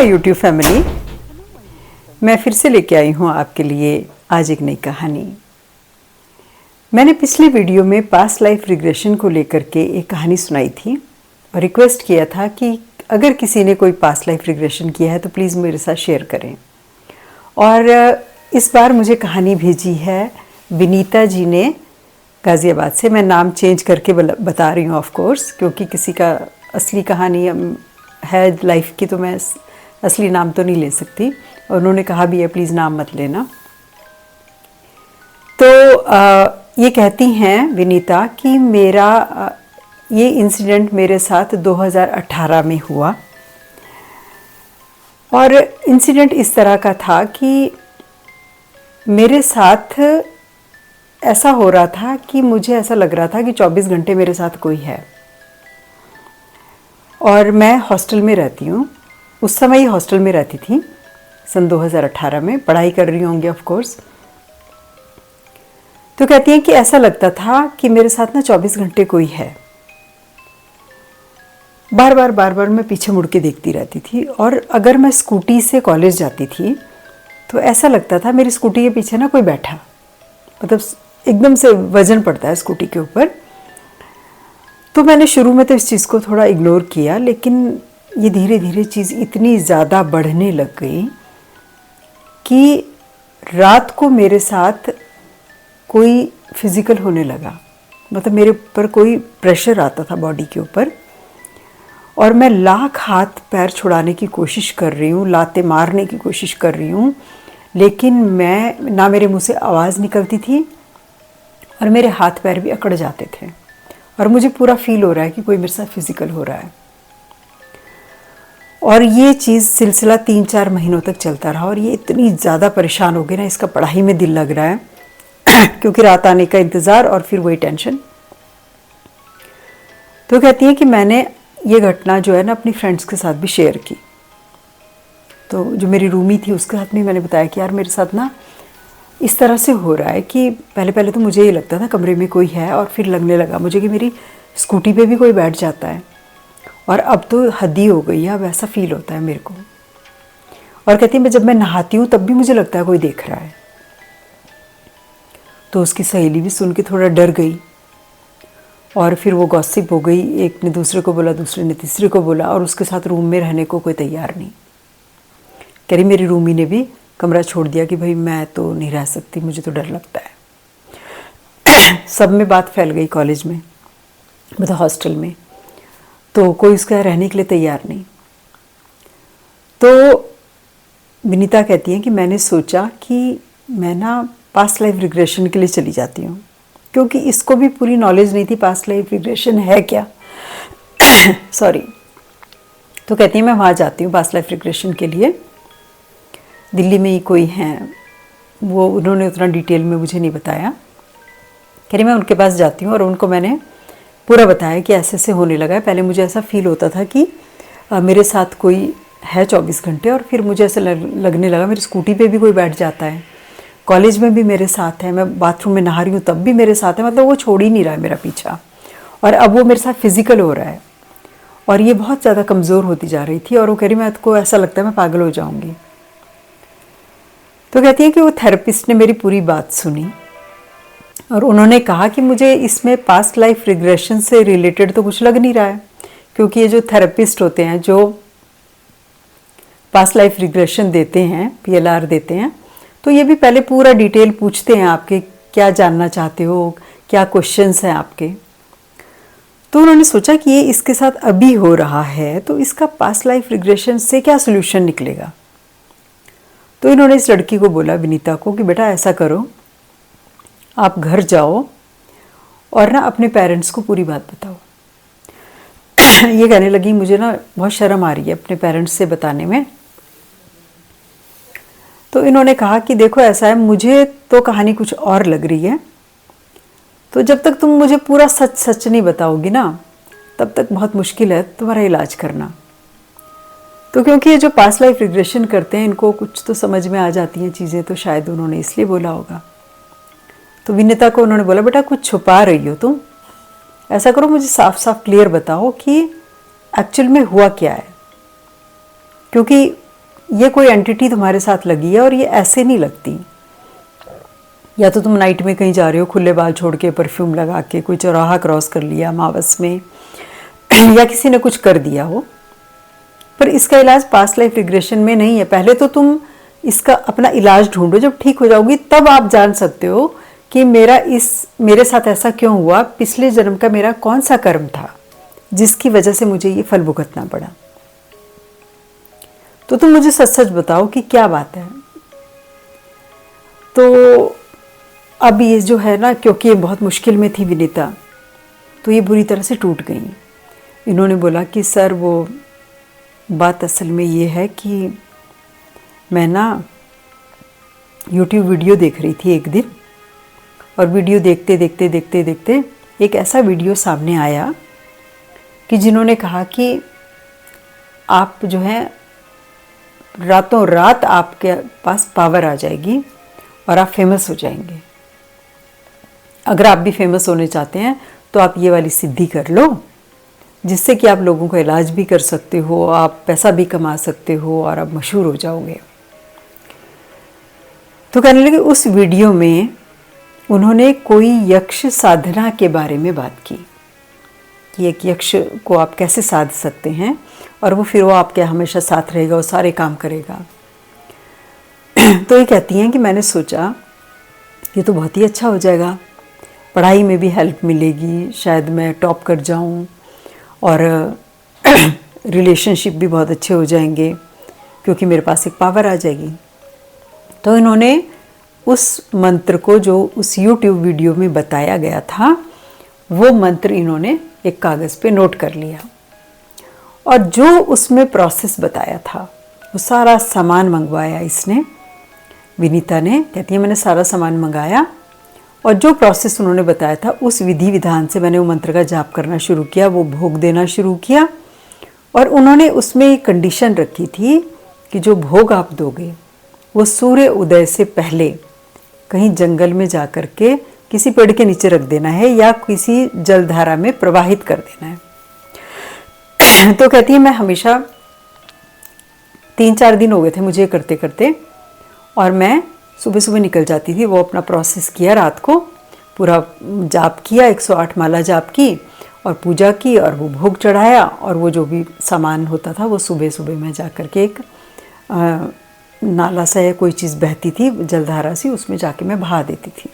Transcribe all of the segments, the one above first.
YouTube family, मैं फिर से लेके आई हूँ आपके लिए आज एक नई कहानी। मैंने पिछली वीडियो में पास्ट लाइफ रिग्रेशन को लेकर के एक कहानी सुनाई थी और रिक्वेस्ट किया था कि अगर किसी ने कोई पास्ट लाइफ रिग्रेशन किया है तो प्लीज़ मेरे साथ शेयर करें। और इस बार मुझे कहानी भेजी है विनीता जी ने गाज़ियाबाद से। मैं नाम चेंज करके बता रही हूँ ऑफ कोर्स, क्योंकि किसी का असली कहानी है लाइफ की तो मैं असली नाम तो नहीं ले सकती, और उन्होंने कहा भी है प्लीज़ नाम मत लेना। तो ये कहती हैं विनीता कि मेरा ये इंसिडेंट मेरे साथ 2018 में हुआ। और इंसिडेंट इस तरह का था कि मेरे साथ ऐसा हो रहा था कि मुझे ऐसा लग रहा था कि 24 घंटे मेरे साथ कोई है। और मैं हॉस्टल में रहती हूँ, उस समय ही हॉस्टल में रहती थी, सन 2018 में पढ़ाई कर रही होंगी ऑफ कोर्स। तो कहती हैं कि ऐसा लगता था कि मेरे साथ ना 24 घंटे कोई है। बार बार मैं पीछे मुड़ के देखती रहती थी। और अगर मैं स्कूटी से कॉलेज जाती थी तो ऐसा लगता था मेरी स्कूटी के पीछे ना कोई बैठा, मतलब एकदम से वजन पड़ता है स्कूटी के ऊपर। तो मैंने शुरू में तो इस चीज़ को थोड़ा इग्नोर किया, लेकिन ये धीरे धीरे चीज़ इतनी ज़्यादा बढ़ने लग गई कि रात को मेरे साथ कोई फिज़िकल होने लगा। मतलब मेरे ऊपर कोई प्रेशर आता था बॉडी के ऊपर, और मैं लाख हाथ पैर छुड़ाने की कोशिश कर रही हूँ, लाते मारने की कोशिश कर रही हूँ, लेकिन मैं ना मेरे मुंह से आवाज़ निकलती थी और मेरे हाथ पैर भी अकड़ जाते थे। और मुझे पूरा फील हो रहा है कि कोई मेरे साथ फिज़िकल हो रहा है। और ये चीज़ सिलसिला 3-4 महीनों तक चलता रहा। और ये इतनी ज़्यादा परेशान हो गई ना, इसका पढ़ाई में दिल लग रहा है क्योंकि रात आने का इंतज़ार और फिर वही टेंशन। तो कहती है कि मैंने ये घटना जो है ना अपनी फ्रेंड्स के साथ भी शेयर की। तो जो मेरी रूमी थी उसके साथ भी मैंने बताया कि यार मेरे साथ ना इस तरह से हो रहा है कि पहले तो मुझे ये लगता था कमरे में कोई है, और फिर लगने लगा मुझे कि मेरी स्कूटी पे भी कोई बैठ जाता है, और अब तो हद ही हो गई है, अब ऐसा फील होता है मेरे को। और कहती है मैं जब मैं नहाती हूँ तब भी मुझे लगता है कोई देख रहा है। तो उसकी सहेली भी सुन के थोड़ा डर गई, और फिर वो गॉसिप हो गई। एक ने दूसरे को बोला, दूसरे ने तीसरे को बोला, और उसके साथ रूम में रहने को कोई तैयार नहीं। कह रही मेरी रूमी ने भी कमरा छोड़ दिया कि भाई मैं तो नहीं रह सकती, मुझे तो डर लगता है। सब में बात फैल गई कॉलेज में, मतलब हॉस्टल में, तो कोई उसका रहने के लिए तैयार नहीं। तो विनीता कहती है कि मैंने सोचा कि मैं ना पास्ट लाइफ रिग्रेशन के लिए चली जाती हूँ, क्योंकि इसको भी पूरी नॉलेज नहीं थी पास्ट लाइफ रिग्रेशन है क्या। सॉरी। तो कहती है मैं वहाँ जाती हूँ पास्ट लाइफ रिग्रेशन के लिए। दिल्ली में ही कोई हैं, वो उन्होंने उतना डिटेल में मुझे नहीं बताया। कह रही मैं उनके पास जाती हूँ और उनको मैंने पूरा बताया कि ऐसे ऐसे होने लगा है। पहले मुझे ऐसा फील होता था कि मेरे साथ कोई है 24 घंटे, और फिर मुझे ऐसा लगने लगा मेरी स्कूटी पे भी कोई बैठ जाता है, कॉलेज में भी मेरे साथ है, मैं बाथरूम में नहा रही हूँ तब भी मेरे साथ है। मतलब वो छोड़ ही नहीं रहा है मेरा पीछा, और अब वो मेरे साथ फिज़िकल हो रहा है। और ये बहुत ज़्यादा कमज़ोर होती जा रही थी, और वो कह रही मैं को ऐसा लगता है मैं पागल हो जाऊँगी। तो कहती है कि वो थेरेपिस्ट ने मेरी पूरी बात सुनी, और उन्होंने कहा कि मुझे इसमें पास्ट लाइफ रिग्रेशन से रिलेटेड तो कुछ लग नहीं रहा है, क्योंकि ये जो थेरेपिस्ट होते हैं जो पास्ट लाइफ रिग्रेशन देते हैं, PLR देते हैं, तो ये भी पहले पूरा डिटेल पूछते हैं आपके, क्या जानना चाहते हो, क्या क्वेश्चंस हैं आपके। तो उन्होंने सोचा कि ये इसके साथ अभी हो रहा है, तो इसका पास्ट लाइफ रिग्रेशन से क्या सोल्यूशन निकलेगा। तो इन्होंने इस लड़की को बोला, विनीता को, कि बेटा ऐसा करो, आप घर जाओ और ना अपने पेरेंट्स को पूरी बात बताओ। ये कहने लगी मुझे ना बहुत शर्म आ रही है अपने पेरेंट्स से बताने में। तो इन्होंने कहा कि देखो ऐसा है, मुझे तो कहानी कुछ और लग रही है, तो जब तक तुम मुझे पूरा सच सच नहीं बताओगी ना, तब तक बहुत मुश्किल है तुम्हारा इलाज करना। तो क्योंकि ये जो पास्ट लाइफ रिग्रेशन करते हैं इनको कुछ तो समझ में आ जाती हैं चीज़ें, तो शायद उन्होंने इसलिए बोला होगा। तो विनीता को उन्होंने बोला बेटा कुछ छुपा रही हो तुम, ऐसा करो मुझे साफ साफ क्लियर बताओ कि एक्चुअल में हुआ क्या है। क्योंकि ये कोई एंटिटी तुम्हारे साथ लगी है और ये ऐसे नहीं लगती। या तो तुम नाइट में कहीं जा रहे हो खुले बाल छोड़ के, परफ्यूम लगा के, कोई चौराहा क्रॉस कर लिया अमावस में या किसी ने कुछ कर दिया हो, पर इसका इलाज पास्ट लाइफ रिग्रेशन में नहीं है। पहले तो तुम इसका अपना इलाज ढूंढो, जब ठीक हो जाओगी तब आप जान सकते हो कि मेरे साथ ऐसा क्यों हुआ, पिछले जन्म का मेरा कौन सा कर्म था जिसकी वजह से मुझे ये फल भुगतना पड़ा। तो तुम मुझे सच सच बताओ कि क्या बात है। तो अब ये जो है ना, क्योंकि ये बहुत मुश्किल में थी विनीता, तो ये बुरी तरह से टूट गई। इन्होंने बोला कि सर वो बात असल में ये है कि मैं ना YouTube वीडियो देख रही थी एक दिन, और वीडियो देखते देखते देखते देखते एक ऐसा वीडियो सामने आया कि जिन्होंने कहा कि आप जो है रातों रात आपके पास पावर आ जाएगी और आप फेमस हो जाएंगे। अगर आप भी फेमस होने चाहते हैं तो आप ये वाली सिद्धि कर लो, जिससे कि आप लोगों का इलाज भी कर सकते हो, आप पैसा भी कमा सकते हो और आप मशहूर हो जाओगे। तो कहने लगे उस वीडियो में उन्होंने कोई यक्ष साधना के बारे में बात की कि एक यक्ष को आप कैसे साध सकते हैं और वो आपके हमेशा साथ रहेगा, वो सारे काम करेगा। तो ये कहती हैं कि मैंने सोचा ये तो बहुत ही अच्छा हो जाएगा, पढ़ाई में भी हेल्प मिलेगी, शायद मैं टॉप कर जाऊं और रिलेशनशिप भी बहुत अच्छे हो जाएंगे क्योंकि मेरे पास एक पावर आ जाएगी। तो इन्होंने उस मंत्र को जो उस YouTube वीडियो में बताया गया था, वो मंत्र इन्होंने एक कागज़ पे नोट कर लिया और जो उसमें प्रोसेस बताया था वो सारा सामान मंगवाया इसने, विनीता ने। कहती है मैंने सारा सामान मंगाया और जो प्रोसेस उन्होंने बताया था उस विधि विधान से मैंने वो मंत्र का जाप करना शुरू किया, वो भोग देना शुरू किया। और उन्होंने उसमें एक कंडीशन रखी थी कि जो भोग आप दोगे वो सूर्य उदय से पहले कहीं जंगल में जा कर के किसी पेड़ के नीचे रख देना है या किसी जलधारा में प्रवाहित कर देना है। तो कहती है मैं हमेशा 3-4 दिन हो गए थे मुझे करते करते, और मैं सुबह सुबह निकल जाती थी। वो अपना प्रोसेस किया, रात को पूरा जाप किया, 108 माला जाप की और पूजा की और वो भोग चढ़ाया, और वो जो भी सामान होता था वो सुबह सुबह मैं जा कर के एक नाला सा या कोई चीज़ बहती थी जलधारा सी, उसमें जाके मैं बहा देती थी।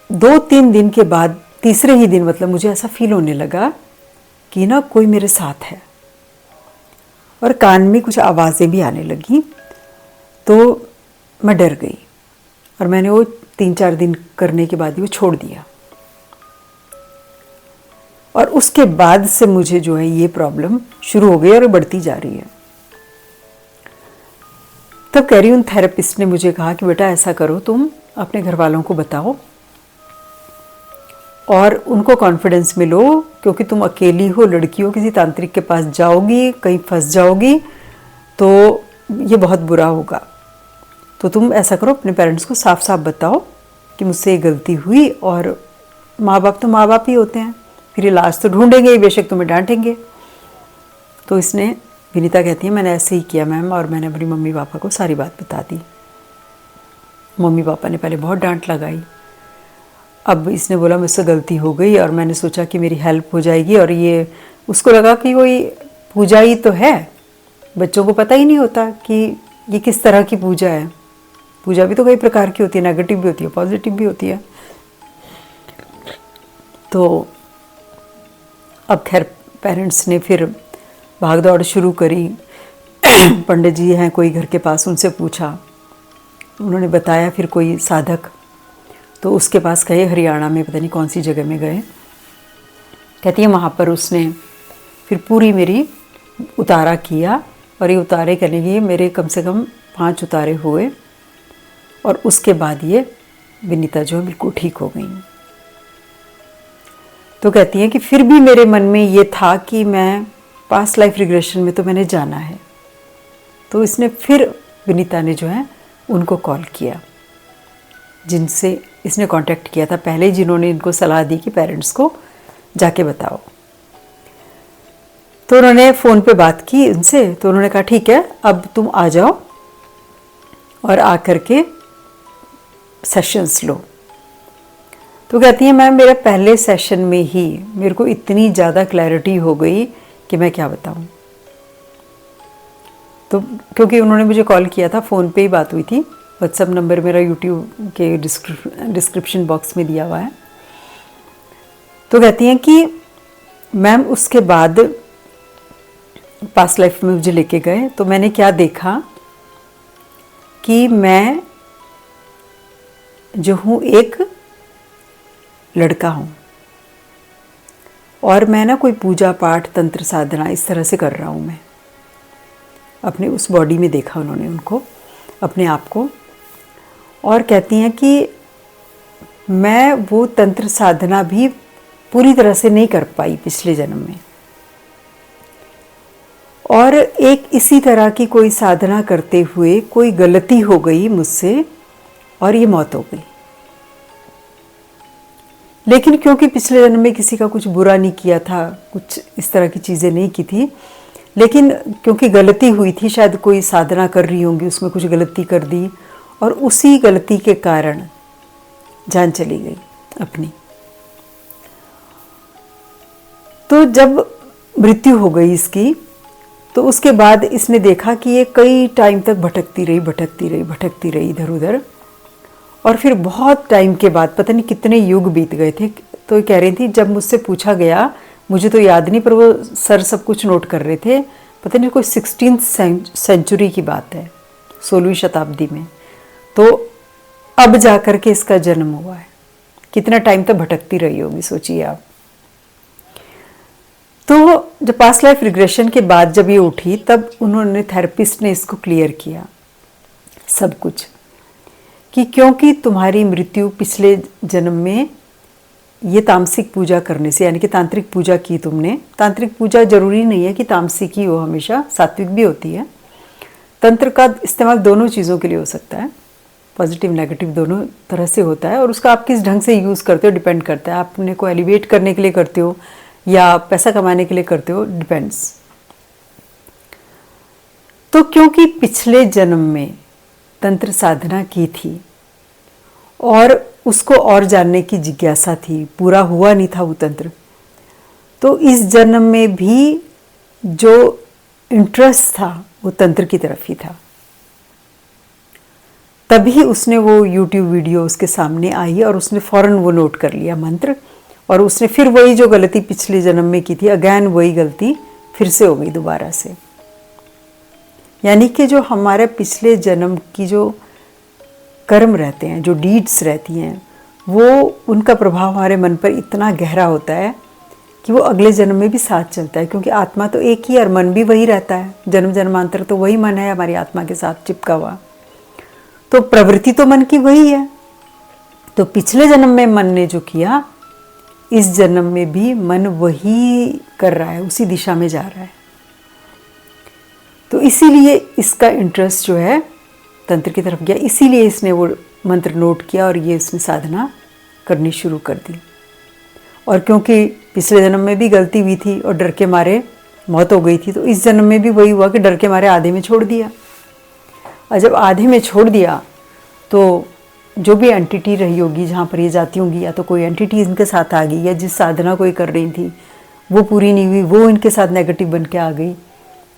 2-3 दिन के बाद तीसरे ही दिन मतलब मुझे ऐसा फील होने लगा कि ना कोई मेरे साथ है, और कान में कुछ आवाज़ें भी आने लगी। तो मैं डर गई और मैंने वो 3-4 दिन करने के बाद ही वो छोड़ दिया। और उसके बाद से मुझे जो है ये प्रॉब्लम शुरू हो गई और बढ़ती जा रही है। तब कह रही हूँ थेरेपिस्ट ने मुझे कहा कि बेटा ऐसा करो, तुम अपने घर वालों को बताओ और उनको कॉन्फिडेंस में लो, क्योंकि तुम अकेली हो, लड़की हो, किसी तांत्रिक के पास जाओगी, कहीं फंस जाओगी तो ये बहुत बुरा होगा। तो तुम ऐसा करो, अपने पेरेंट्स को साफ साफ बताओ कि मुझसे ये गलती हुई, और माँ बाप तो माँ बाप ही होते हैं, फिर इलाज तो ढूंढेंगे ही, बेशक तुम्हें डांटेंगे। तो इसने, विनीता कहती है मैंने ऐसे ही किया मैम, और मैंने अपनी मम्मी पापा को सारी बात बता दी। मम्मी पापा ने पहले बहुत डांट लगाई। अब इसने बोला मुझसे गलती हो गई और मैंने सोचा कि मेरी हेल्प हो जाएगी, और ये उसको लगा कि कोई पूजा ही तो है। बच्चों को पता ही नहीं होता कि ये किस तरह की पूजा है। पूजा भी तो कई प्रकार की होती है, नेगेटिव भी होती है, पॉजिटिव भी होती है। तो अब खैर पेरेंट्स ने फिर भाग दौड़ शुरू करी। पंडित जी हैं कोई घर के पास, उनसे पूछा, उन्होंने बताया, फिर कोई साधक, तो उसके पास गए, हरियाणा में पता नहीं कौन सी जगह में गए। कहती है वहाँ पर उसने फिर पूरी मेरी उतारा किया, और ये उतारे करने के मेरे कम से कम 5 उतारे हुए, और उसके बाद ये विनीता जो है बिल्कुल ठीक हो गई। तो कहती है कि फिर भी मेरे मन में ये था कि मैं पास्ट लाइफ रिग्रेशन में तो मैंने जाना है। तो इसने फिर, विनीता ने जो है उनको कॉल किया जिनसे इसने कांटेक्ट किया था पहले, जिन्होंने इनको सलाह दी कि पेरेंट्स को जाके बताओ। तो उन्होंने फ़ोन पे बात की उनसे, तो उन्होंने कहा ठीक है अब तुम आ जाओ और आकर के सेशंस लो। तो कहती है मैम मेरा पहले सेशन में ही मेरे को इतनी ज़्यादा क्लैरिटी हो गई कि मैं क्या बताऊं। तो क्योंकि उन्होंने मुझे कॉल किया था, फ़ोन पे ही बात हुई थी, व्हाट्सएप नंबर मेरा यूट्यूब के डिस्क्रिप्शन बॉक्स में दिया हुआ है। तो कहती हैं कि मैम उसके बाद पास्ट लाइफ में मुझे लेके गए तो मैंने क्या देखा कि मैं जो हूँ एक लड़का हूँ और मैं ना कोई पूजा पाठ तंत्र साधना इस तरह से कर रहा हूँ। मैं अपने उस बॉडी में देखा उन्होंने उनको, अपने आप को, और कहती हैं कि मैं वो तंत्र साधना भी पूरी तरह से नहीं कर पाई पिछले जन्म में, और एक इसी तरह की कोई साधना करते हुए कोई गलती हो गई मुझसे और ये मौत हो गई। लेकिन क्योंकि पिछले जन्म में किसी का कुछ बुरा नहीं किया था, कुछ इस तरह की चीज़ें नहीं की थी, लेकिन क्योंकि गलती हुई थी, शायद कोई साधना कर रही होंगी उसमें कुछ गलती कर दी और उसी गलती के कारण जान चली गई अपनी। तो जब मृत्यु हो गई इसकी, तो उसके बाद इसने देखा कि ये कई टाइम तक भटकती रही इधर उधर, और फिर बहुत टाइम के बाद, पता नहीं कितने युग बीत गए थे, तो ये कह रही थी जब मुझसे पूछा गया, मुझे तो याद नहीं पर वो सर सब कुछ नोट कर रहे थे, पता नहीं कोई 16th सेंचुरी की बात है, 16वीं शताब्दी में, तो अब जा कर के इसका जन्म हुआ है। कितना टाइम तक भटकती रही होगी सोचिए आप। तो जब पास्ट लाइफ रिग्रेशन के बाद जब ये उठी, तब उन्होंने, थेरेपिस्ट ने इसको क्लियर किया सब कुछ, कि क्योंकि तुम्हारी मृत्यु पिछले जन्म में ये तामसिक पूजा करने से, यानी कि तांत्रिक पूजा की तुमने। तांत्रिक पूजा जरूरी नहीं है कि तामसिक ही हो, हमेशा सात्विक भी होती है। तंत्र का इस्तेमाल दोनों चीज़ों के लिए हो सकता है, पॉजिटिव नेगेटिव दोनों तरह से होता है, और उसका आप किस ढंग से यूज़ करते हो डिपेंड करता है। आप अपने को एलिवेट करने के लिए करते हो या पैसा कमाने के लिए करते हो, डिपेंड्स। तो क्योंकि पिछले जन्म में तंत्र साधना की थी और उसको और जानने की जिज्ञासा थी, पूरा हुआ नहीं था वो तंत्र, तो इस जन्म में भी जो इंटरेस्ट था वो तंत्र की तरफ ही था। तभी उसने वो यूट्यूब वीडियो उसके सामने आई और उसने फ़ौरन वो नोट कर लिया मंत्र, और उसने फिर वही जो गलती पिछले जन्म में की थी, अगेन वही गलती फिर से हो गई दोबारा से। यानी कि जो हमारे पिछले जन्म की जो कर्म रहते हैं, जो डीड्स रहती हैं, वो उनका प्रभाव हमारे मन पर इतना गहरा होता है कि वो अगले जन्म में भी साथ चलता है, क्योंकि आत्मा तो एक ही और मन भी वही रहता है। जन्म जन्मांतर तो वही मन है हमारी आत्मा के साथ चिपका हुआ, तो प्रवृत्ति तो मन की वही है। तो पिछले जन्म में मन ने जो किया, इस जन्म में भी मन वही कर रहा है, उसी दिशा में जा रहा है। तो इसीलिए इसका इंटरेस्ट जो है तंत्र की तरफ गया, इसीलिए इसने वो मंत्र नोट किया और ये इसने साधना करनी शुरू कर दी। और क्योंकि पिछले जन्म में भी गलती हुई थी और डर के मारे मौत हो गई थी, तो इस जन्म में भी वही हुआ कि डर के मारे आधे में छोड़ दिया। और जब आधे में छोड़ दिया तो जो भी एंटिटी रही होगी जहाँ पर ये जाती होंगी, या तो कोई एंटिटी इनके साथ आ गई, या जिस साधना कोई कर रही थी वो पूरी नहीं हुई, वो इनके साथ नेगेटिव बन के आ गई,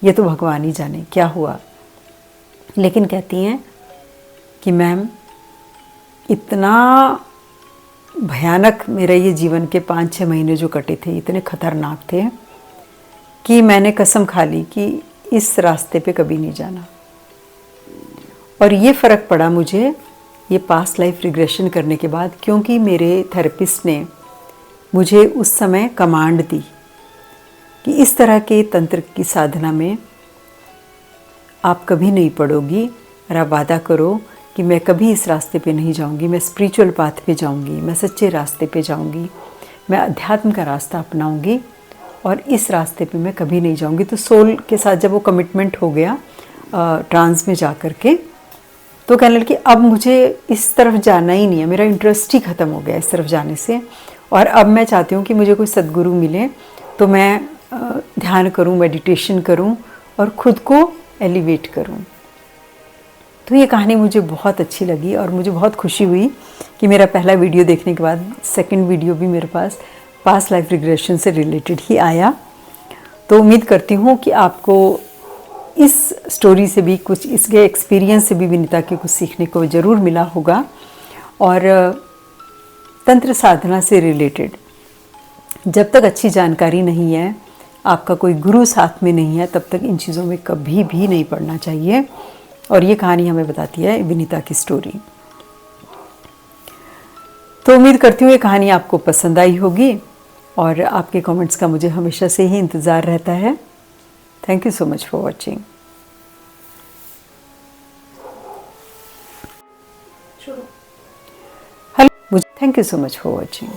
ये तो भगवान ही जाने क्या हुआ। लेकिन कहती हैं कि मैम इतना भयानक मेरा ये जीवन के 5-6 महीने जो कटे थे, इतने खतरनाक थे कि मैंने कसम खा ली कि इस रास्ते पे कभी नहीं जाना। और ये फ़र्क पड़ा मुझे ये पास्ट लाइफ रिग्रेशन करने के बाद, क्योंकि मेरे थेरेपिस्ट ने मुझे उस समय कमांड दी कि इस तरह के तंत्र की साधना में आप कभी नहीं पड़ोगी, और आप वादा करो कि मैं कभी इस रास्ते पे नहीं जाऊंगी, मैं स्पिरिचुअल पाथ पे जाऊंगी, मैं सच्चे रास्ते पे जाऊंगी, मैं अध्यात्म का रास्ता अपनाऊंगी और इस रास्ते पे मैं कभी नहीं जाऊंगी। तो सोल के साथ जब वो कमिटमेंट हो गया ट्रांस में जा कर के, तो कहने लगी अब मुझे इस तरफ जाना ही नहीं है, मेरा इंटरेस्ट ही ख़त्म हो गया इस तरफ जाने से, और अब मैं चाहती हूँ कि मुझे कोई सद्गुरु मिले तो मैं ध्यान करूं, मेडिटेशन करूं और खुद को एलिवेट करूं। तो ये कहानी मुझे बहुत अच्छी लगी और मुझे बहुत खुशी हुई कि मेरा पहला वीडियो देखने के बाद सेकंड वीडियो भी मेरे पास पास्ट लाइफ रिग्रेशन से रिलेटेड ही आया। तो उम्मीद करती हूँ कि आपको इस स्टोरी से भी कुछ, इसके एक्सपीरियंस से भी विनीता के कुछ सीखने को ज़रूर मिला होगा। और तंत्र साधना से रिलेटेड जब तक अच्छी जानकारी नहीं है, आपका कोई गुरु साथ में नहीं है, तब तक इन चीज़ों में कभी भी नहीं पड़ना चाहिए। और ये कहानी हमें बताती है विनीता की स्टोरी। तो उम्मीद करती हूँ ये कहानी आपको पसंद आई होगी और आपके कमेंट्स का मुझे हमेशा से ही इंतज़ार रहता है। Thank you so much for watching. Hello, thank you so much for watching.